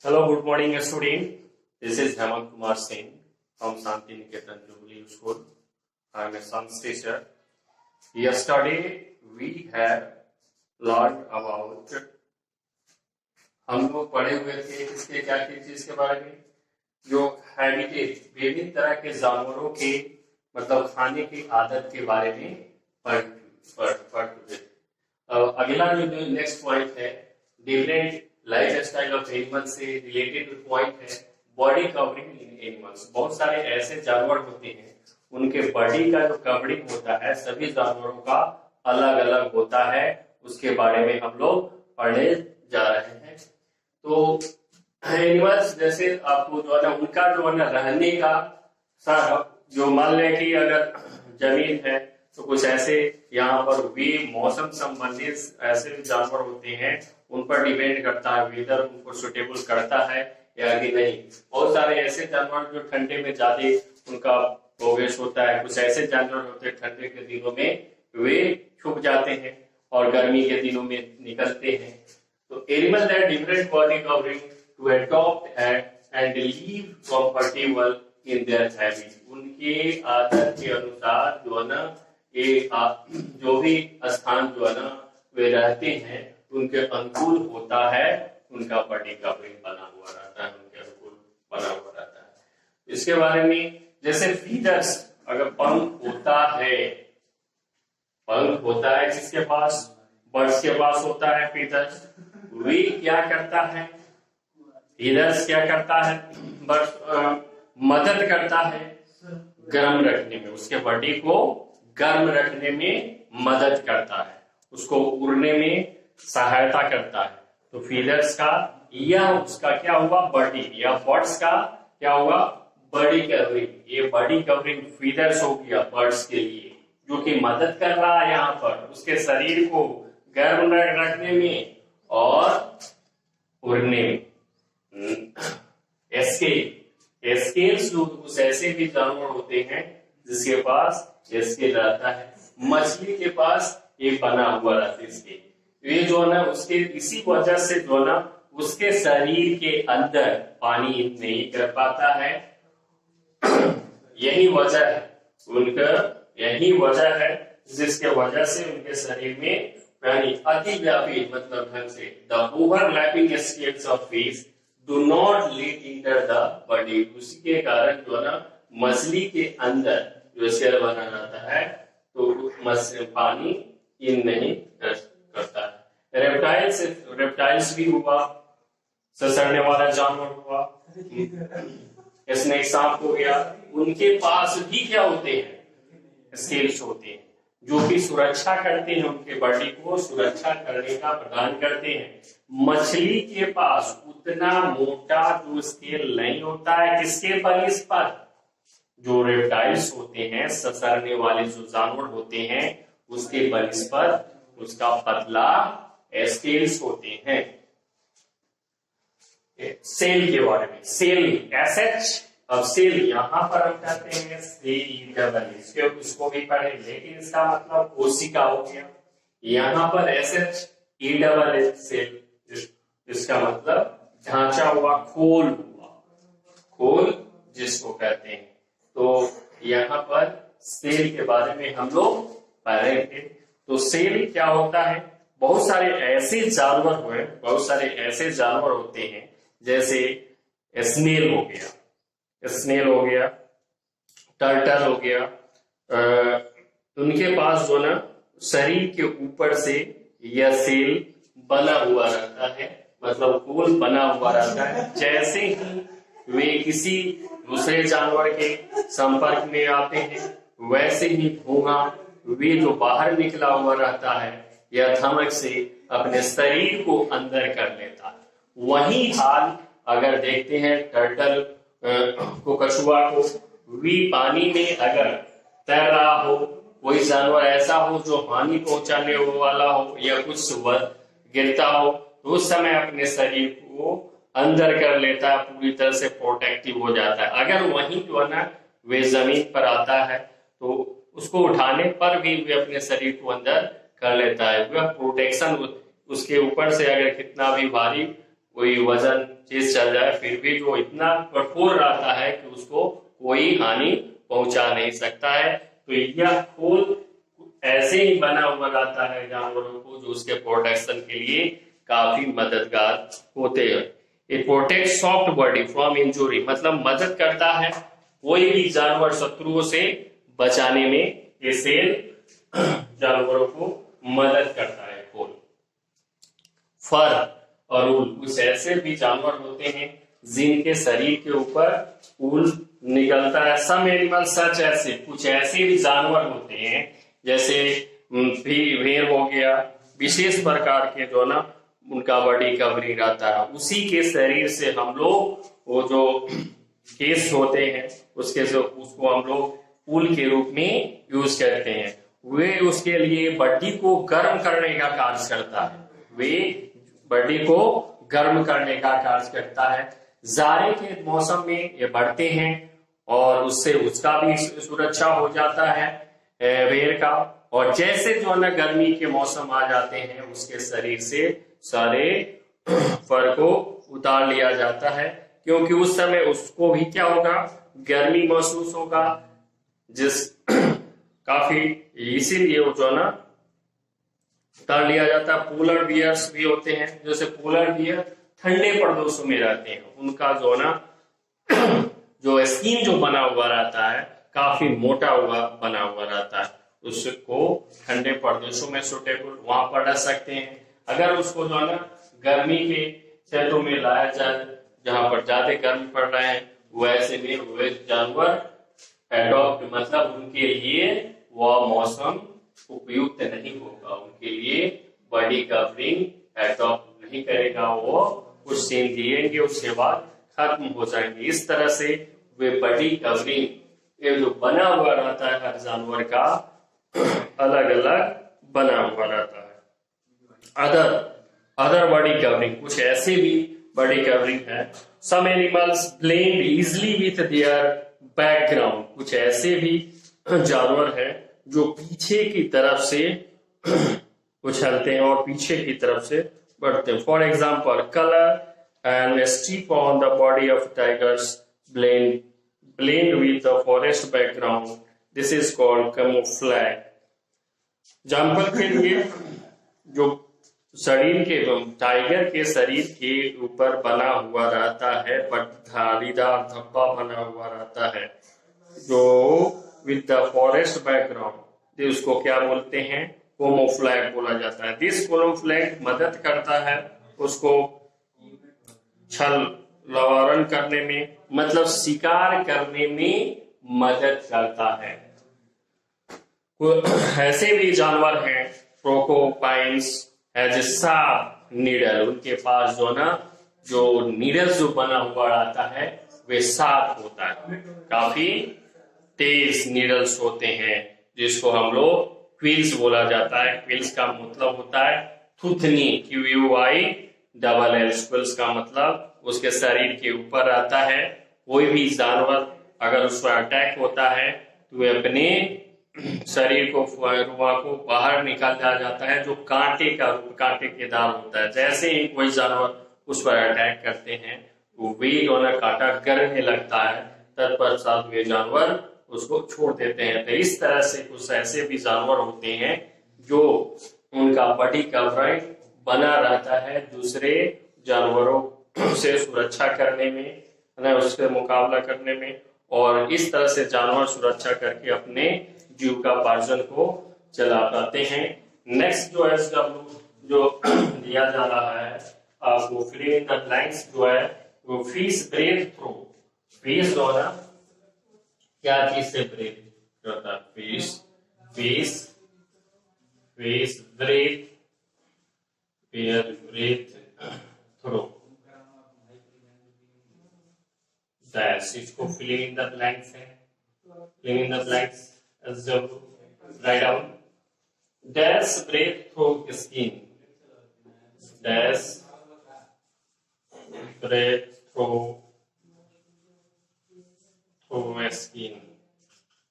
Hello, good morning, student. This is Hemant Kumar Singh from Shanti Niketan Jubilee School. I am a science teacher. Yesterday we have learned about हम लोग पढ़े हुए थे इसके क्या की चीज के बारे में, जो हैबिटेट विभिन्न तरह के जानवरों के मतलब खाने की आदत के बारे में पढ़ चुके थे। अगला जो नेक्स्ट पॉइंट है different life style of animal से रिलेटेड पॉइंट है बॉडी कवरिंग इन एनिमल्स। बहुत सारे ऐसे जानवर होते हैं उनके बॉडी का जो कवरिंग होता है सभी जानवरों का अलग अलग होता है, उसके बारे में हम लोग पढ़ने जा रहे हैं। तो एनिमल्स जैसे आपको जो है ना उनका जो है ना रहने का जो मान लें कि अगर जमीन है तो कुछ ऐसे यहाँ पर वे मौसम संबंधित ऐसे भी जानवर होते हैं उन पर डिपेंड करता है वेदर उनको सुटेबल करता है या कि नहीं। बहुत सारे ऐसे जानवर जो ठंडे में ज्यादा उनका प्रोग्रेस होता है, कुछ ऐसे जानवर होते हैं ठंडे के दिनों में वे छुप जाते हैं और गर्मी के दिनों में निकलते हैं। तो animal that different body covering to adopt and live comfortable in their habit. उनके आदत के अनुसार जो है ना ये जो भी स्थान जो है ना वे रहते हैं उनके अनुकूल होता है, उनका बॉडी कवरिंग बना हुआ रहता है, उनके अनुकूल बना हुआ रहता है। इसके बारे में जैसे फीदर्स, अगर पंख होता है जिसके पास बर्ड्स के पास होता है फीदर्स, वे क्या करता है फीदर्स क्या करता है बर्ड्स मदद करता है गर्म रखने में, उसके बॉडी को गर्म रखने में मदद करता है, उसको उड़ने में सहायता करता है। तो फीदर्स का या उसका क्या हुआ बॉडी या बर्ड्स का क्या हुआ बॉडी कवरिंग। ये बॉडी कवरिंग फीदर्स हो गया बर्ड्स के लिए जो कि मदद कर रहा है यहाँ पर उसके शरीर को गर्म रखने में और उड़ने में। एस्केल्स कुछ ऐसे भी जानवर होते हैं जिसके पास एस्केल रहता है, मछली के पास ये बना हुआ रहता है इसके, ये जो है ना उसके इसी वजह से जो है ना उसके शरीर के अंदर पानी नहीं कर पाता है। यही वजह है जिसके वजह से उनके शरीर में पानी अतिव्यापी मतलब ढंग से the overlapping scales of fish do not leak enter the body. उसी के कारण जो है ना मछली के अंदर जो सेल बना रहता है तो पानी इन नहीं करता है। रेप्टाइल्स भी हुआ, ससरने वाला जानवर हुआ, स्नेक सांप हो गया, उनके पास भी क्या होते हैं स्केल्स होते हैं जो कि सुरक्षा करते हैं, उनके बॉडी को सुरक्षा करने का प्रदान करते हैं। मछली के पास उतना मोटा जो स्केल नहीं होता है किसके बलिस पर, जो रेप्टाइल्स होते हैं ससरने वाले जो जानवर होते हैं उसके बलिस पर उसका पतला स्केल्स होते हैं। सेल के बारे में, सेल SH, अब सेल यहाँ पर हम कहते हैं SEL, इसको भी पढ़े लेकिन इसका मतलब कोशिका हो गया। यहाँ पर SHELL सेल, इसका मतलब ढांचा हुआ, खोल हुआ, खोल जिसको कहते हैं। तो यहाँ पर सेल के बारे में हम लोग पढ़े थे। तो सेल क्या होता है, बहुत सारे ऐसे जानवर होते हैं जैसे स्नेल हो गया, टर्टल हो गया, उनके पास जो ना शरीर के ऊपर से यह सेल बना हुआ रहता है, मतलब खोल बना हुआ रहता है। जैसे ही वे किसी दूसरे जानवर के संपर्क में आते हैं वैसे ही भूंगा वे जो बाहर निकला हुआ रहता है या धमक से अपने शरीर को अंदर कर लेता है। वही हाल अगर देखते हैं टर्टल को, कछुआ को, वे पानी में अगर तैर रहा हो, कोई जानवर ऐसा हो जो हानि पहुंचाने वाला हो या कुछ गिरता हो तो उस समय अपने शरीर को अंदर कर लेता है, पूरी तरह से प्रोटेक्टिव हो जाता है। अगर वहीं जो है ना वे जमीन पर आता है तो उसको उठाने पर भी वे अपने शरीर को अंदर कर लेता है। वह प्रोटेक्शन उसके ऊपर से अगर कितना भी भारी कोई वजन चीज चल जाए, फिर भी जो इतना कठोर रहता है कि उसको कोई हानि पहुंचा नहीं सकता है। तो यह खोल ऐसे ही बना हुआ रहता है जानवरों को, जो उसके प्रोटेक्शन के लिए काफी मददगार होते हैं। It protect soft body from injury, मतलब मदद करता है कोई भी जानवर शत्रुओं से बचाने में ये सेल जानवरों को मदद करता है खोल। फर और ऊल, कुछ ऐसे भी जानवर होते हैं जिनके शरीर के ऊपर ऊल निकलता है। सम एनिमल सच, ऐसे कुछ ऐसे भी जानवर होते हैं जैसे भेड़ हो गया, विशेष प्रकार के जो ना उनका बॉडी कवरिंग रहता है, उसी के शरीर से हम लोग वो जो केस होते हैं उसके से उसको हम लोग ऊल के रूप में यूज करते हैं। वे उसके लिए बॉडी को गर्म करने का कार्य करता है, वे बॉडी को गर्म करने का कार्य करता है। जाड़े के मौसम में ये बढ़ते हैं और उससे उसका भी सुरक्षा हो जाता है भेड़ का। और जैसे जो है गर्मी के मौसम आ जाते हैं उसके शरीर से सारे फर को उतार लिया जाता है, क्योंकि उस समय उसको भी क्या होगा, गर्मी महसूस होगा, जिस काफी इसीलिए वो जो है ना उतार लिया जाता है। पोलर बियर्स भी होते हैं, जैसे पोलर बियर ठंडे प्रदेशों में रहते हैं, उनका जो ना जो स्किन जो बना हुआ रहता है काफी मोटा हुआ बना हुआ रहता है, उसको ठंडे प्रदेशों में सुटेबल वहां पर रह सकते हैं। अगर उसको जो है ना गर्मी के क्षेत्रों में लाया जाए जहां पर ज्यादा गर्मी पड़ रहा है, वैसे में वे जानवर एडॉप्ट, मतलब उनके लिए वह मौसम उपयुक्त नहीं होगा, उनके लिए बॉडी कवरिंग एडॉप्ट नहीं करेगा, वो कुछ दिन दिएंगे उसके बाद खत्म हो जाएंगे। इस तरह से वे बॉडी कवरिंग ये जो बना हुआ रहता है हर जानवर का अलग अलग बना हुआ रहता है। अदर बॉडी कवरिंग, कुछ ऐसे भी बॉडी कवरिंग है। Some animals blend easily with their background, कुछ ऐसे भी जानवर है जो पीछे की तरफ से उछलते हैं और पीछे की तरफ से बढ़ते हैं। For example colour and strip on the body of tigers blend with the forest background, this is called camouflage। Example के लिए जो शरीर के टाइगर के शरीर के ऊपर बना हुआ रहता है धारीदार धब्बा बना हुआ रहता है जो विद द फॉरेस्ट बैकग्राउंड, उसको क्या बोलते हैं, कैमोफ्लेज बोला जाता है। दिस कैमोफ्लेज मदद करता है उसको छल लवारण करने में, मतलब शिकार करने में मदद करता है। ऐसे भी जानवर हैं क्रोकोपाइन्स एज सार्प नीडल, उनके पास जो ना जो नीडल जो बना हुआ रहता है वे शार्प होता है, काफी तेज नीडल्स होते हैं, जिसको हम लोग क्विल्स बोला जाता है। क्विल्स का मतलब होता है थुथनी, QUILL, क्विल्स का मतलब उसके शरीर के ऊपर रहता है। कोई भी जानवर अगर उस पर अटैक होता है तो वे अपने शरीर को रुआ को बाहर निकाल दिया जाता है, जो कांटे का रूप कांटे के दार होता है। जैसे ही कोई जानवर उस पर अटैक करते हैं तो वे जो ना कांटा गरने लगता है, तत्पश्चात वे जानवर उसको छोड़ देते हैं। तो इस तरह से कुछ ऐसे भी जानवर होते हैं जो उनका बॉडी कवरिंग बना रहता है दूसरे जानवरों से सुरक्षा करने में, उससे मुकाबला करने में, और इस तरह से जानवर सुरक्षा करके अपने जीविकोपार्जन को चला पाते हैं। नेक्स्ट जो है जो दिया जा रहा है आपको फिल इन द ब्लैंक्स जो है वो फिश ब्रेथ थ्रो। फिश जो है क्या चीज से ब्रेथ होता है, फिश ब्रेथ थ्रो डैश, इसको फिलिंग इन द ब्लैंक्स है। फिलिंग इन द ब्लैंक्स जब write down dash breathe through skin, dash breathe through skin,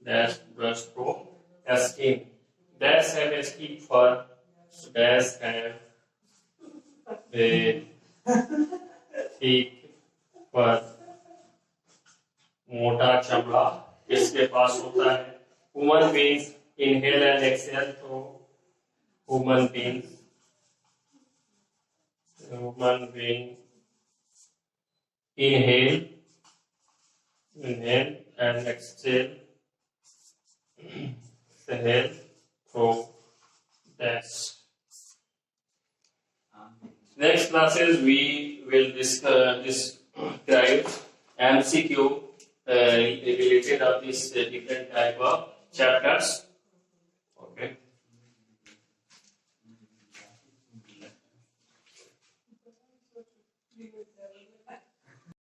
dash brush through skin, dash have a stick fur, dash have a ठीक पर मोटा चमड़ा किसके पास होता है? Human beings inhale and exhale, तो human being inhale and exhale through that. Next classes we will describe MCQ related of this different type of chapters.